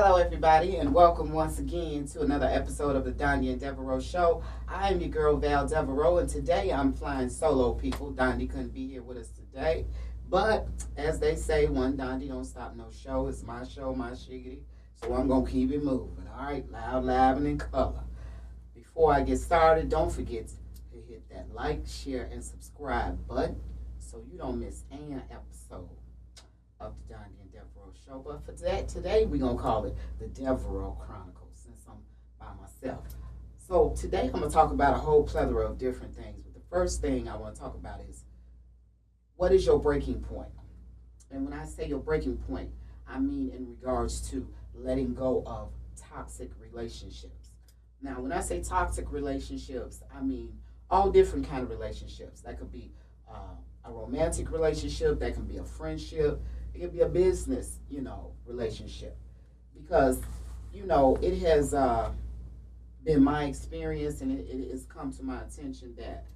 Hello, everybody, and welcome once again to another episode of the Dondi and DeVarreaux Show. I am your girl, Val DeVarreaux, and today I'm flying solo, people. Dondi couldn't be here with us today, but as they say, one Dondi don't stop no show. It's my show, my shiggity, so I'm going to keep it moving, all right? Loud, loud, and in color. Before I get started, don't forget to hit that like, share, and subscribe button so you don't miss an episode of the Dondi and DeVarreaux Show. But for today we're going to call it the DeVarreaux Chronicles since I'm by myself. So today I'm going to talk about a whole plethora of different things. But the first thing I want to talk about is, what is your breaking point? And when I say your breaking point, I mean in regards to letting go of toxic relationships. Now, when I say toxic relationships, I mean all different kind of relationships. That could be a romantic relationship. That can be a friendship. It could be a business, relationship. Because, it has been my experience, and it has come to my attention that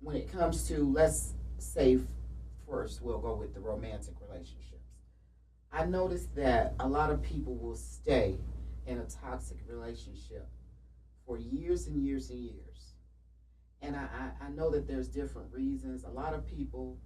when it comes to, let's say, first we'll go with the romantic relationships. I noticed that a lot of people will stay in a toxic relationship for years and years and years. And I know that there's different reasons. A lot of people,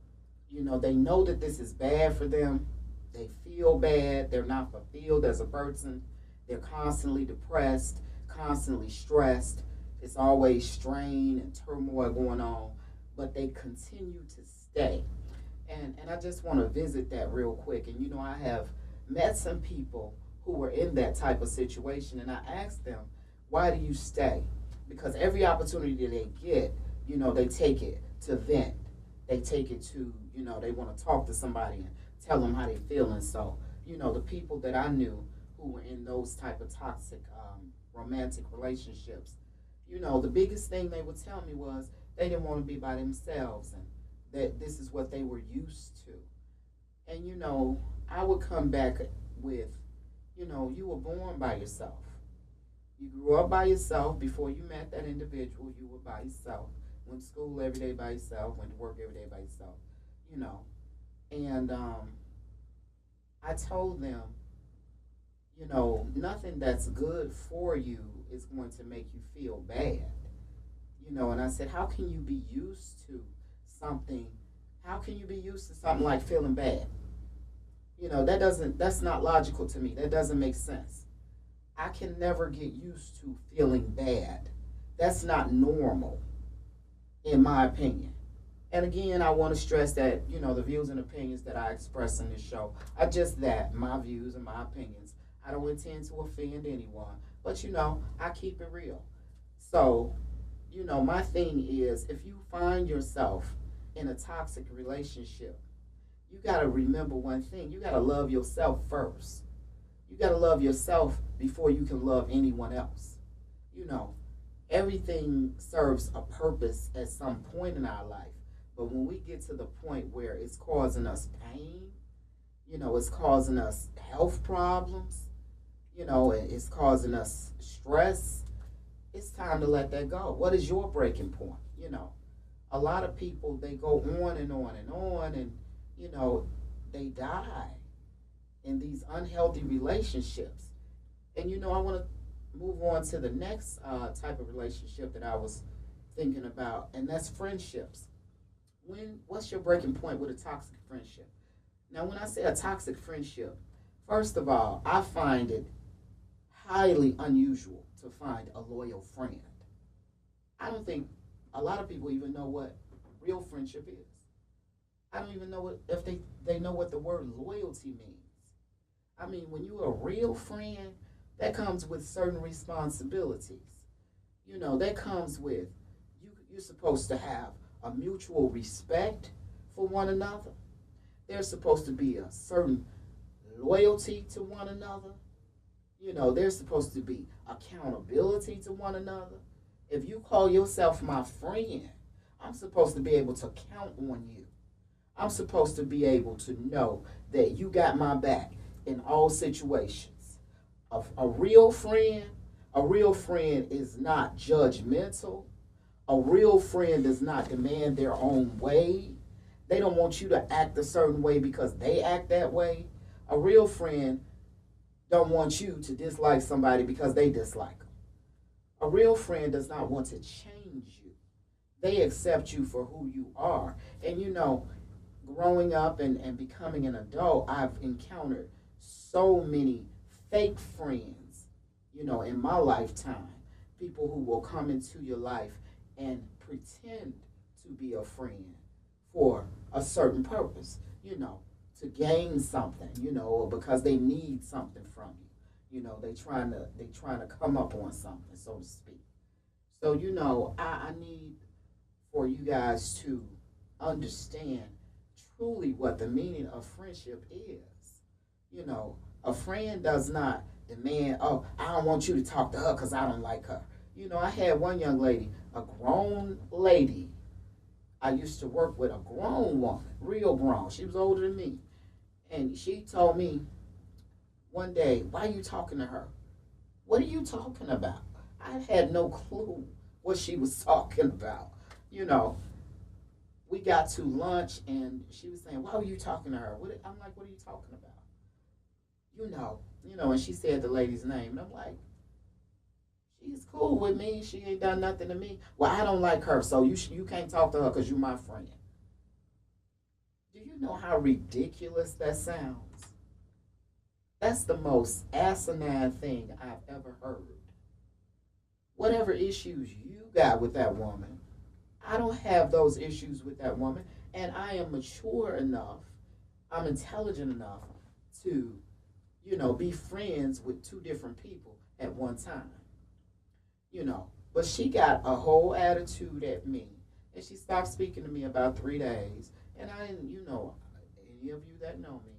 they know that this is bad for them. They feel bad. They're not fulfilled as a person. They're constantly depressed, constantly stressed. It's always strain and turmoil going on, but they continue to stay. And I just want to visit that real quick. And, I have met some people who were in that type of situation, and I asked them, why do you stay? Because every opportunity they get, they take it to vent. They take it to, they want to talk to somebody and tell them how they feel. And so, the people that I knew who were in those type of toxic romantic relationships, the biggest thing they would tell me was they didn't want to be by themselves and that this is what they were used to. And, I would come back with, you were born by yourself. You grew up by yourself. Before you met that individual, you were by yourself. Went to school every day by yourself. Went to work every day by yourself. And I told them, nothing that's good for you is going to make you feel bad. And I said, how can you be used to something? How can you be used to something like feeling bad? That's not logical to me. That doesn't make sense. I can never get used to feeling bad. That's not normal, in my opinion. And again, I want to stress that, the views and opinions that I express in this show are just that, my views and my opinions. I don't intend to offend anyone, but, I keep it real. So, my thing is, if you find yourself in a toxic relationship, you got to remember one thing. You got to love yourself first. You got to love yourself before you can love anyone else. Everything serves a purpose at some point in our life. But when we get to the point where it's causing us pain, it's causing us health problems, it's causing us stress, it's time to let that go. What is your breaking point? A lot of people, they go on and on and on, and, they die in these unhealthy relationships. And I want to move on to the next type of relationship that I was thinking about, and that's friendships. What's your breaking point with a toxic friendship? Now, when I say a toxic friendship, first of all, I find it highly unusual to find a loyal friend. I don't think a lot of people even know what real friendship is. I don't even know if they know what the word loyalty means. I mean, when you're a real friend, that comes with certain responsibilities. That comes with, you're supposed to have a mutual respect for one another. There's supposed to be a certain loyalty to one another. There's supposed to be accountability to one another. If you call yourself my friend, I'm supposed to be able to count on you. I'm supposed to be able to know that you got my back in all situations. A real friend is not judgmental. A real friend does not demand their own way. They don't want you to act a certain way because they act that way. A real friend don't want you to dislike somebody because they dislike them. A real friend does not want to change you. They accept you for who you are. And growing up and becoming an adult, I've encountered so many fake friends, in my lifetime. People who will come into your life and pretend to be a friend for a certain purpose, to gain something, or because they need something from you. They trying to come up on something, so to speak. So, I need for you guys to understand truly what the meaning of friendship is. A friend does not demand, oh, I don't want you to talk to her because I don't like her. I had one young lady, a grown lady. I used to work with a grown woman, real grown. She was older than me. And she told me one day, why are you talking to her? What are you talking about? I had no clue what she was talking about. We got to lunch and she was saying, why were you talking to her? I'm like, what are you talking about? And she said the lady's name. And I'm like, she's cool with me. She ain't done nothing to me. Well, I don't like her, so you can't talk to her because you're my friend. Do you know how ridiculous that sounds? That's the most asinine thing I've ever heard. Whatever issues you got with that woman, I don't have those issues with that woman. And I am mature enough, I'm intelligent enough to, be friends with two different people at one time. But she got a whole attitude at me. And she stopped speaking to me about 3 days. And I didn't, any of you that know me,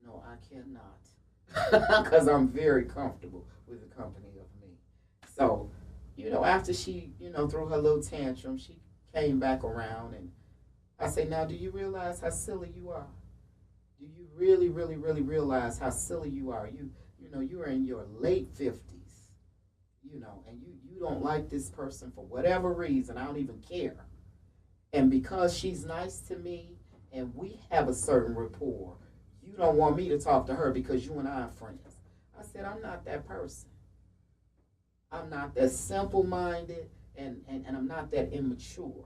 no, I cannot. Because I'm very comfortable with the company of me. So, after she, threw her little tantrum, she came back around and I say, now, do you realize how silly you are? Do you really, really, really realize how silly you are? You are in your late 50s, and you don't like this person for whatever reason. I don't even care. And because she's nice to me and we have a certain rapport, you don't want me to talk to her because you and I are friends. I said, I'm not that person. I'm not that simple-minded and I'm not that immature.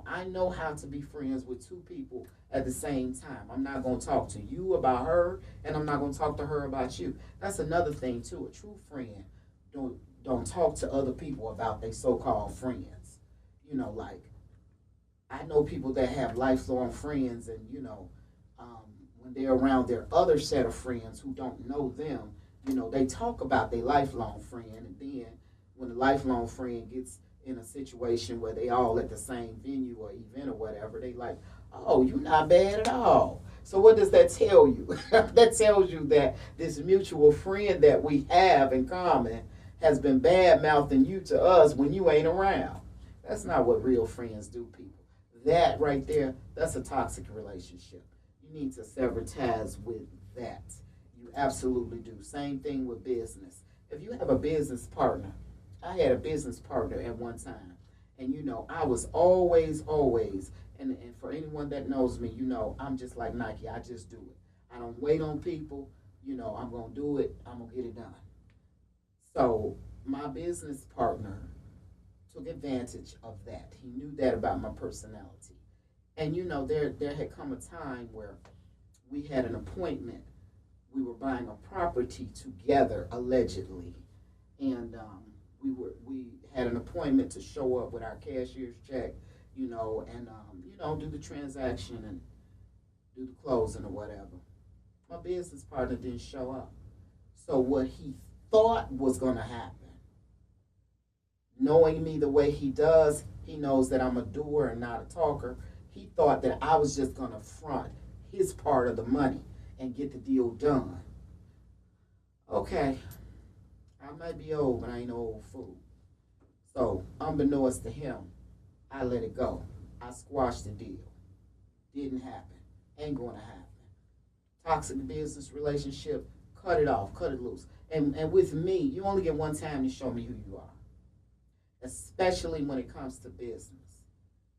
I know how to be friends with two people at the same time. I'm not going to talk to you about her, and I'm not going to talk to her about you. That's another thing, too. A true friend don't talk to other people about their so-called friends. Like, I know people that have lifelong friends, and, when they're around their other set of friends who don't know them, they talk about their lifelong friend, and then when the lifelong friend gets in a situation where they all at the same venue or event or whatever, they like, oh, you're not bad at all. So what does that tell you? That tells you that this mutual friend that we have in common has been bad-mouthing you to us when you ain't around. That's not what real friends do, people. That right there, that's a toxic relationship. You need to sever ties with that. You absolutely do. Same thing with business. If you have a business partner, I had a business partner at one time, and I was always, and for anyone that knows me, I'm just like Nike. I just do it. I don't wait on people. I'm going to do it. I'm going to get it done. So my business partner took advantage of that. He knew that about my personality. And, there had come a time where we had an appointment. We were buying a property together, allegedly. And we had an appointment to show up with our cashier's check, and do the transaction and do the closing or whatever. My business partner didn't show up. So what he thought was going to happen, knowing me the way he does, he knows that I'm a doer and not a talker. He thought that I was just going to front his part of the money and get the deal done. Okay. I might be old, but I ain't no old fool. So, unbeknownst to him, I let it go. I squashed the deal. Didn't happen. Ain't going to happen. Toxic business relationship, cut it off, cut it loose. And with me, you only get one time to show me who you are. Especially when it comes to business.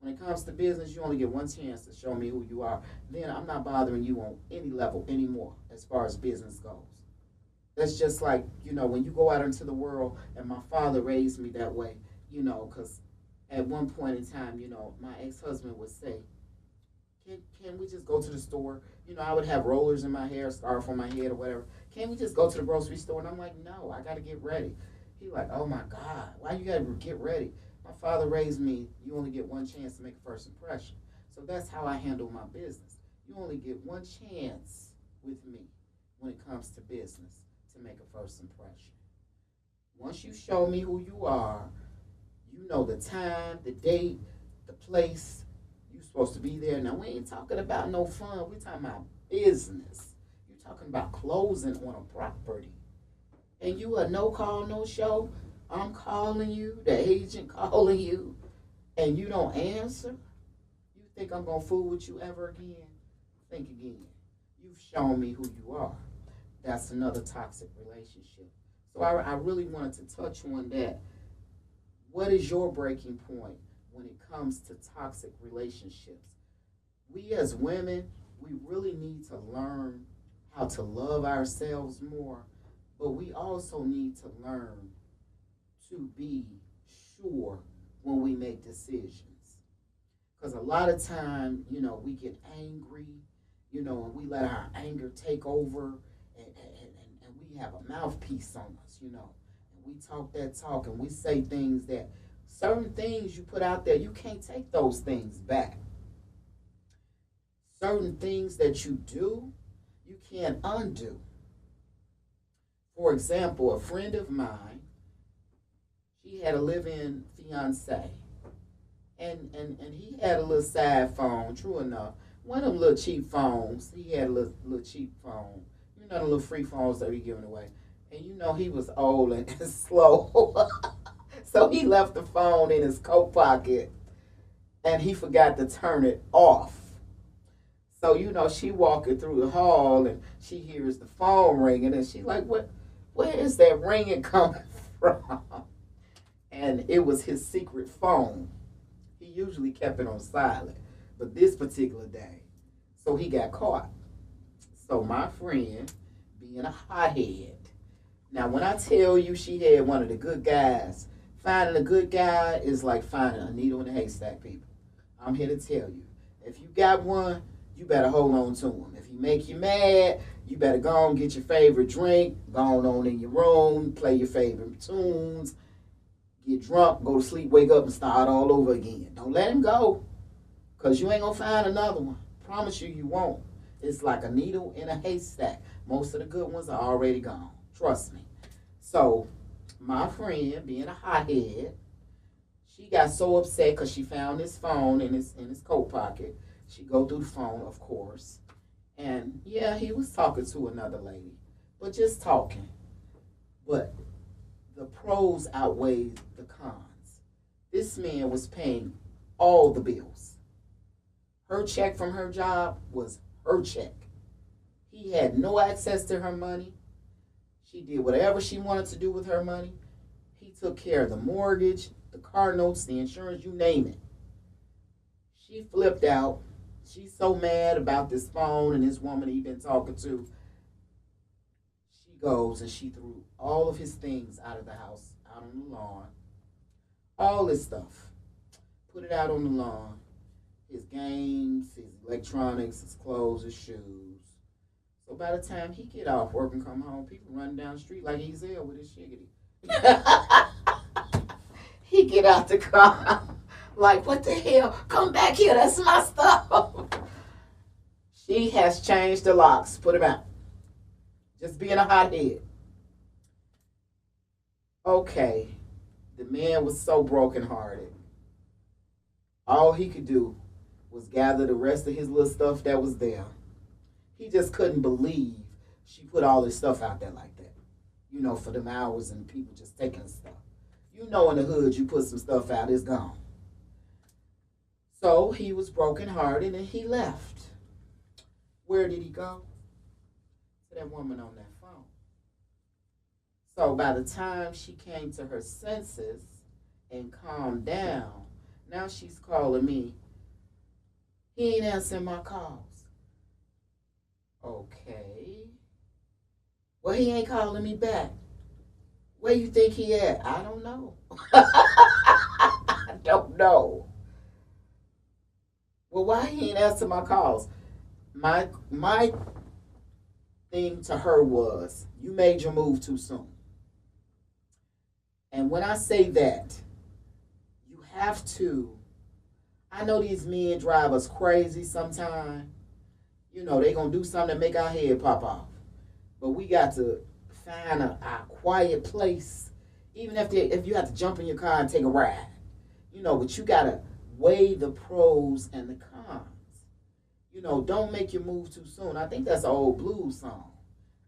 When it comes to business, you only get one chance to show me who you are. Then I'm not bothering you on any level anymore as far as business goes. That's just like, when you go out into the world, and my father raised me that way, because at one point in time, my ex-husband would say, can we just go to the store? I would have rollers in my hair, scarf on my head or whatever. Can we just go to the grocery store? And I'm like, no, I got to get ready. He like, oh my God, why you got to get ready? My father raised me, you only get one chance to make a first impression. So that's how I handle my business. You only get one chance with me when it comes to business to make a first impression. Once you show me who you are, you know the time, the date, the place, you're supposed to be there. Now, we ain't talking about no fun. We're talking about business. You're talking about closing on a property. And you a no call, no show. I'm calling you, the agent calling you, and you don't answer. You think I'm going to fool with you ever again? Think again. You've shown me who you are. That's another toxic relationship. So I really wanted to touch on that. What is your breaking point when it comes to toxic relationships? We as women, we really need to learn how to love ourselves more, but we also need to learn to be sure when we make decisions. Because a lot of time, we get angry, and we let our anger take over, and we have a mouthpiece on us, and we talk that talk, and we say things that, certain things you put out there, you can't take those things back. Certain things that you do, you can't undo. For example, a friend of mine, she had a live-in fiance, and he had a little side phone, true enough. One of them little cheap phones. He had a little cheap phone. The little free phones that we giving away. And he was old and slow. So he left the phone in his coat pocket, and he forgot to turn it off. So, she walking through the hall, and she hears the phone ringing, and she's like, where is that ringing coming from? And it was his secret phone. He usually kept it on silent, but this particular day, so he got caught. So my friend, being a hothead, now when I tell you she had one of the good guys, finding a good guy is like finding a needle in a haystack, people. I'm here to tell you, if you got one, you better hold on to him. If he make you mad, you better go on get your favorite drink, go on in your room, play your favorite tunes, get drunk, go to sleep, wake up, and start all over again. Don't let him go, because you ain't going to find another one. Promise you won't. It's like a needle in a haystack. Most of the good ones are already gone. Trust me. So, my friend, being a hothead, she got so upset because she found his phone in his coat pocket. She go through the phone, of course. And, yeah, he was talking to another lady. But just talking. But the pros outweigh the cons. This man was paying all the bills. Her check from her job was her check. He had no access to her money. She did whatever she wanted to do with her money. He took care of the mortgage, the car notes, the insurance, you name it. She flipped out. She's so mad about this phone and this woman he'd been talking to. She goes and she threw all of his things out of the house, out on the lawn. All this stuff. Put it out on the lawn. His games, his electronics, his clothes, his shoes. So by the time he get off work and come home, people run down the street like he's there with his shiggity. He get out the car like, what the hell? Come back here, that's my stuff. She has changed the locks. Put him out. Just being a hothead. Okay. The man was so brokenhearted. All he could do was gather the rest of his little stuff that was there. He just couldn't believe she put all this stuff out there like that. For them hours and people just taking stuff. In the hood, you put some stuff out, it's gone. So he was brokenhearted and he left. Where did he go? To that woman on that phone. So by the time she came to her senses and calmed down, now she's calling me. He ain't answering my calls. Okay. Well, he ain't calling me back. Where you think he at? I don't know. I don't know. Well, why he ain't answer my calls? My thing to her was, you made your move too soon. And when I say that, you have to. I know these men drive us crazy sometimes. You know, they gonna do something to make our head pop off. But we got to find a quiet place. Even if you have to jump in your car and take a ride. You know, but you gotta weigh the pros and the cons. You know, don't make your move too soon. I think that's an old blues song.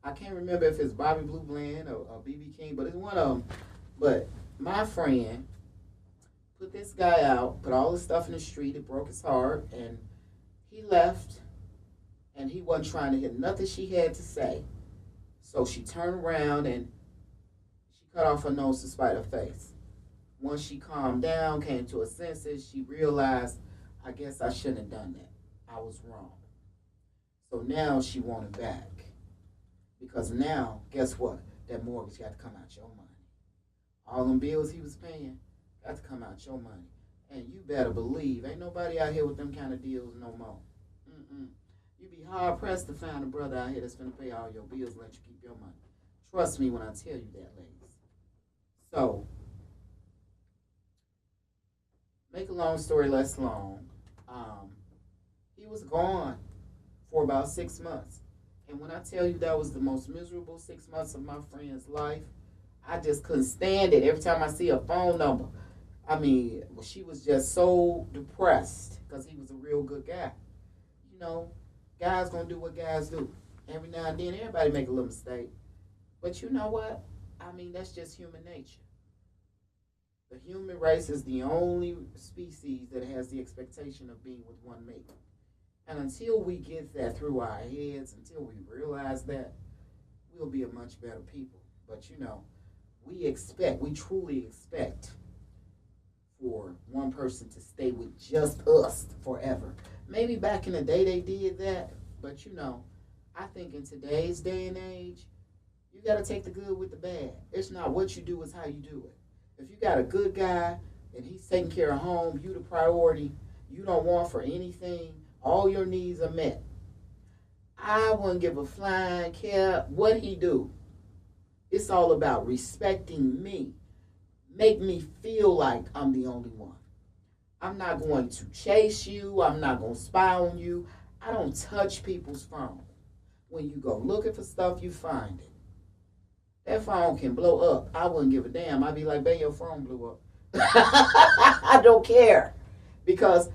I can't remember if it's Bobby Blue Bland or B.B. King, but it's one of them. But my friend put this guy out, put all his stuff in the street. It broke his heart, and he left, and he wasn't trying to hear nothing she had to say. So she turned around, and she cut off her nose to spite her face. Once she calmed down, came to her senses, she realized, I guess I shouldn't have done that. I was wrong. So now she wanted back. Because now, guess what? That mortgage got to come out your money. All them bills he was paying got to come out your money. And you better believe, ain't nobody out here with them kind of deals no more. You be hard pressed to find a brother out here that's going to pay all your bills and let you keep your money. Trust me when I tell you that, ladies. So, make a long story less long. He was gone for about 6 months. And when I tell you that was the most miserable 6 months of my friend's life, I just couldn't stand it. Every time I see a phone number, I mean, she was just so depressed because he was a real good guy. You know, guys gonna do what guys do. Every now and then, everybody make a little mistake. But you know what? I mean, that's just human nature. The human race is the only species that has the expectation of being with one mate. And until we get that through our heads, until we realize that, we'll be a much better people. But you know, we truly expect for one person to stay with just us forever. Maybe back in the day they did that, but you know, I think in today's day and age, you got to take the good with the bad. It's not what you do, it's how you do it. If you got a good guy and he's taking care of home, you the priority, you don't want for anything, all your needs are met. I wouldn't give a flying care what he do. It's all about respecting me. Make me feel like I'm the only one. I'm not going to chase you. I'm not going to spy on you. I don't touch people's phone. When you go looking for stuff, you find it. That phone can blow up. I wouldn't give a damn. I'd be like, babe, your phone blew up. I don't care. Because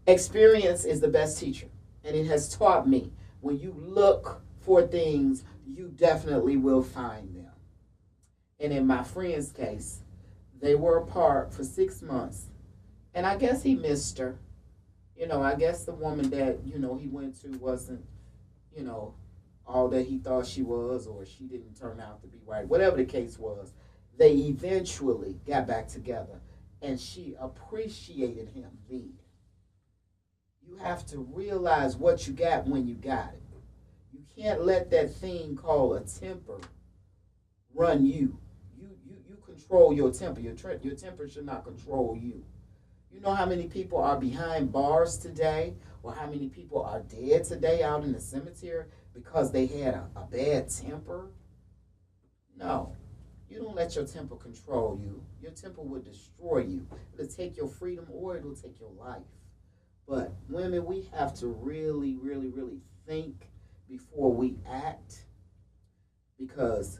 experience is the best teacher. And it has taught me, when you look for things, you definitely will find them. And in my friend's case, they were apart for 6 months. And I guess he missed her. You know, I guess the woman that, you know, he went to wasn't, you know, all that he thought she was, or she didn't turn out to be right. Whatever the case was, they eventually got back together. And she appreciated him then. You have to realize what you got when you got it. You can't let that thing called a temper run you. You control your temper. Your temper should not control you. You know how many people are behind bars today, or how many people are dead today out in the cemetery because they had a bad temper? No. You don't let your temper control you. Your temper will destroy you. It'll take your freedom or it'll take your life. But women, we have to really, really, really think before we act, because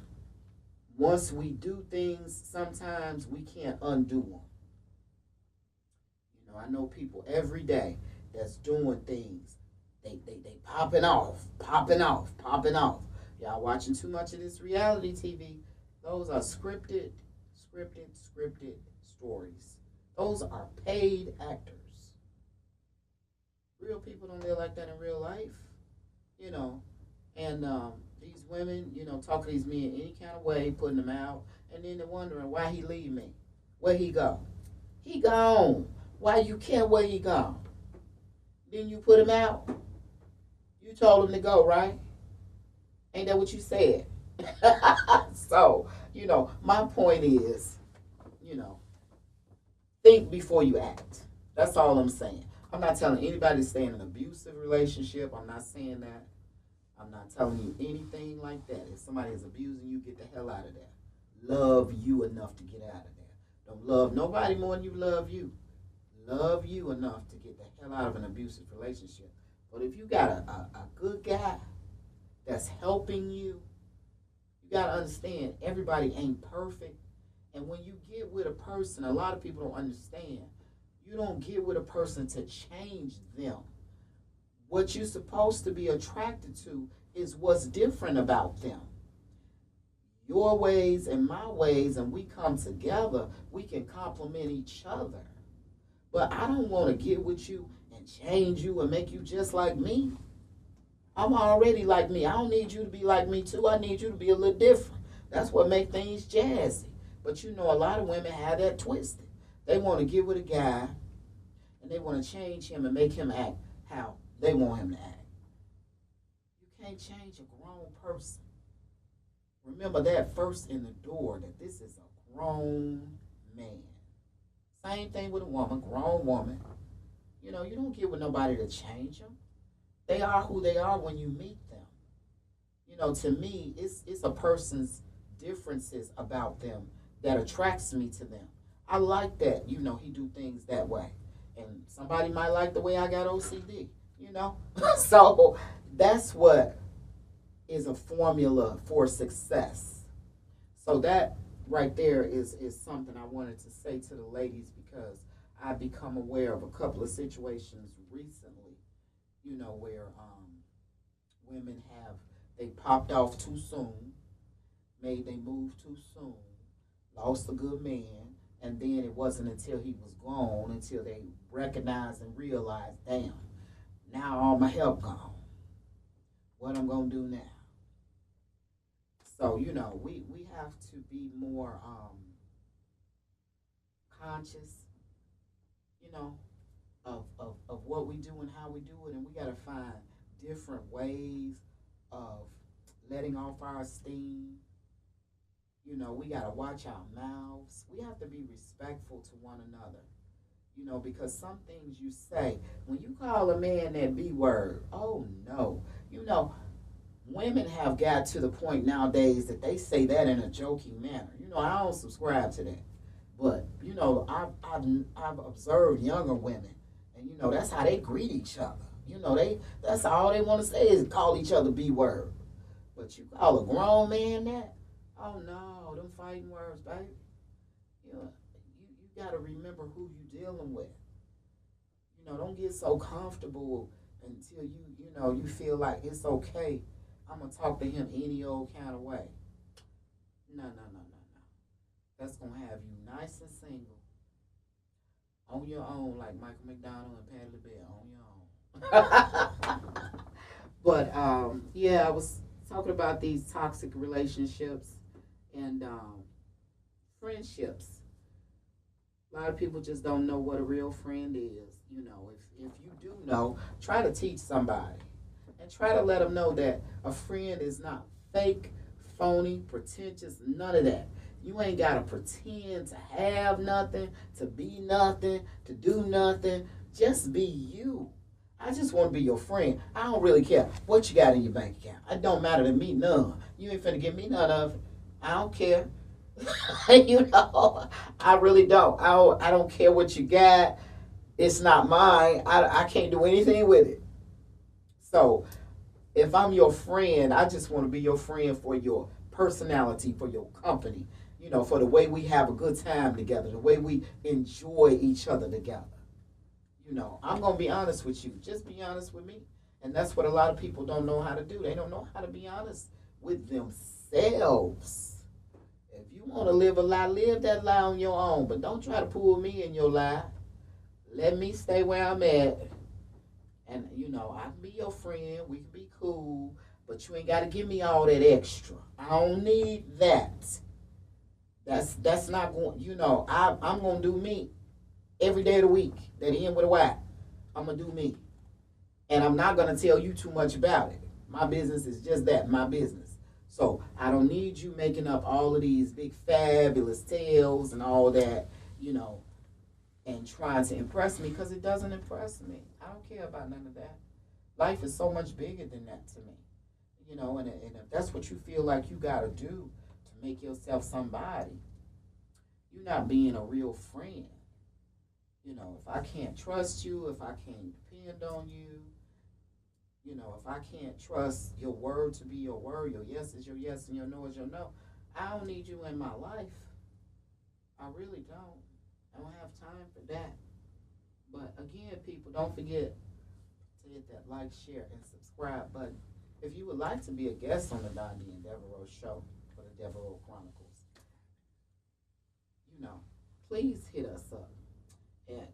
once we do things, sometimes we can't undo them. You know, I know people every day that's doing things. They popping off. Y'all watching too much of this reality TV. Those are scripted stories. Those are paid actors. Real people don't live like that in real life, you know. And these women, you know, talk to these men any kind of way, putting them out, and then they're wondering why he leave me. Where he go? He gone. Why you care where he gone? Then you put him out. You told him to go, right? Ain't that what you said? So, my point is, you know, think before you act. That's all I'm saying. I'm not telling anybody to stay in an abusive relationship. I'm not saying that. I'm not telling you anything like that. If somebody is abusing you, get the hell out of there. Love you enough to get out of there. Don't love nobody more than you love you. Love you enough to get the hell out of an abusive relationship. But if you got a good guy that's helping you, you got to understand everybody ain't perfect. And when you get with a person, a lot of people don't understand. You don't get with a person to change them. What you're supposed to be attracted to is what's different about them. Your ways and my ways, and we come together, we can complement each other. But I don't want to get with you and change you and make you just like me. I'm already like me. I don't need you to be like me too. I need you to be a little different. That's what makes things jazzy. But a lot of women have that twisted. They want to get with a guy and they want to change him and make him act how they want him to act. You can't change a grown person. Remember that first in the door, that this is a grown man. Same thing with a woman, grown woman. You don't get with nobody to change them. They are who they are when you meet them. To me, it's a person's differences about them that attracts me to them. I like that, he do things that way. And somebody might like the way I got OCD, So that's what is a formula for success. So that right there is something I wanted to say to the ladies, because I've become aware of a couple of situations recently, where women they popped off too soon, made they move too soon, lost a good man, and then it wasn't until he was gone until they recognized and realized, damn, now all my help gone. What I'm gonna do now? So, we have to be more conscious, of what we do and how we do it, and we gotta find different ways of letting off our steam. We got to watch our mouths. We have to be respectful to one another, because some things you say, when you call a man that B word, oh no. Women have got to the point nowadays that they say that in a joking manner. I don't subscribe to that. But, I've observed younger women, and, that's how they greet each other. That's all they want to say is call each other B word. But you call a grown man that? Oh no, them fighting words, baby. You got to remember who you dealing with. Don't get so comfortable until you feel like it's okay. I'm gonna talk to him any old kind of way. No. That's gonna have you nice and single, on your own, like Michael McDonald and Patti LaBelle, on your own. But I was talking about these toxic relationships and friendships. A lot of people just don't know what a real friend is. If you do know, try to teach somebody and try to let them know that a friend is not fake, phony, pretentious, none of that. You ain't got to pretend to have nothing, to be nothing, to do nothing. Just be you. I just want to be your friend. I don't really care what you got in your bank account. It don't matter to me none. You ain't finna give me none of it. I don't care. I really don't. I don't care what you got. It's not mine. I can't do anything with it. So if I'm your friend, I just want to be your friend for your personality, for your company, for the way we have a good time together, the way we enjoy each other together. I'm going to be honest with you. Just be honest with me. And that's what a lot of people don't know how to do. They don't know how to be honest with themselves. If you want to live a lie, live that lie on your own. But don't try to pull me in your lie. Let me stay where I'm at. And, I can be your friend. We can be cool. But you ain't got to give me all that extra. I don't need that. That's not going, I'm going to do me every day of the week. That end with a Y. I'm going to do me. And I'm not going to tell you too much about it. My business is just that, my business. So I don't need you making up all of these big fabulous tales and all that, you know, and trying to impress me, because it doesn't impress me. I don't care about none of that. Life is so much bigger than that to me. You know, and if that's what you feel like you got to do to make yourself somebody, you're not being a real friend. You know, if I can't trust you, if I can't depend on you, you know, if I can't trust your word to be your word, your yes is your yes and your no is your no, I don't need you in my life. I really don't. I don't have time for that. But again, people, don't forget to hit that like, share, and subscribe button. If you would like to be a guest on the Dondi and DeVarreaux show for the DeVarreaux Chronicles, you know, please hit us up at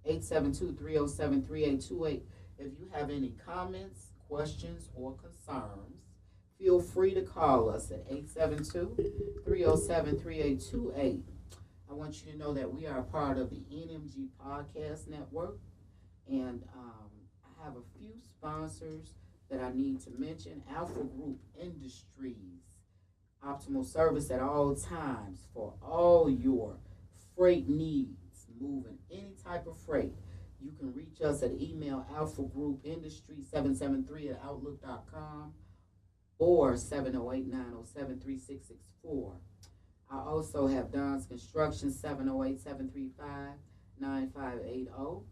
872-307-3828. If you have any comments, questions, or concerns, feel free to call us at 872-307-3828. I want you to know that we are a part of the NMG Podcast Network, and I have a few sponsors that I need to mention. Alpha Group Industries, optimal service at all times for all your freight needs, moving any type of freight. You can reach us at email alphagroupindustry773@outlook.com or 708-907-3664. I also have Don's Construction, 708-735-9580.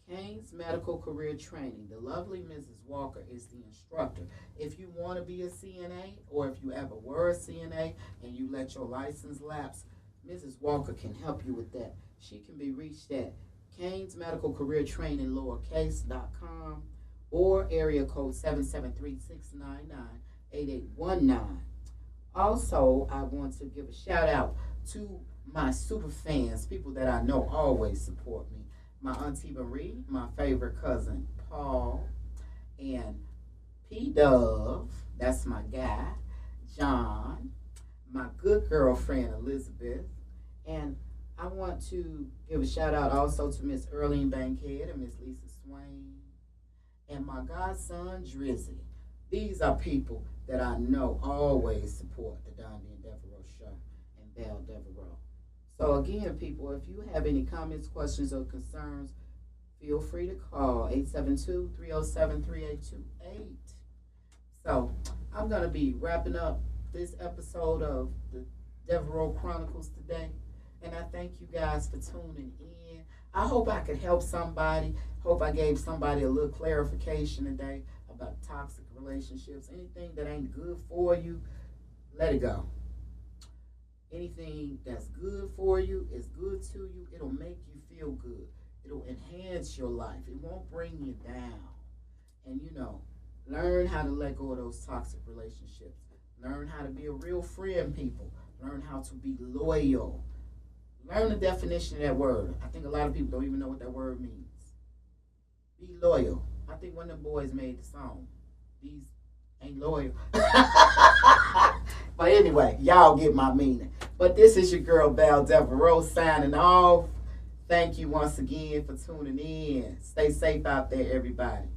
Kane's Medical Career Training. The lovely Mrs. Walker is the instructor. If you want to be a CNA, or if you ever were a CNA and you let your license lapse, Mrs. Walker can help you with that. She can be reached at Kane's Medical Career Training lowercase.com or area code 773-699-8819. Also, I want to give a shout out to my super fans, people that I know always support me. My Auntie Marie, my favorite cousin Paul, and P Dove, that's my guy, John, my good girlfriend Elizabeth, and I want to give a shout out also to Miss Earlene Bankhead and Miss Lisa Swain, and my godson Drizzy. These are people that I know always support the Dondi and DeVarreaux show and Val DeVarreaux. So again, people, if you have any comments, questions, or concerns, feel free to call 872-307-3828. So I'm going to be wrapping up this episode of the DeVarreaux Chronicles today. And I thank you guys for tuning in. I hope I could help somebody. Hope I gave somebody a little clarification today about toxic relationships. Anything that ain't good for you, let it go. Anything that's good for you is good to you. It'll make you feel good. It'll enhance your life. It won't bring you down. And, you know, learn how to let go of those toxic relationships. Learn how to be a real friend, people. Learn how to be loyal. Learn the definition of that word. I think a lot of people don't even know what that word means. Be loyal. I think one of them boys made the song. These ain't loyal. But anyway, y'all get my meaning. But this is your girl, Val DeVarreaux, signing off. Thank you once again for tuning in. Stay safe out there, everybody.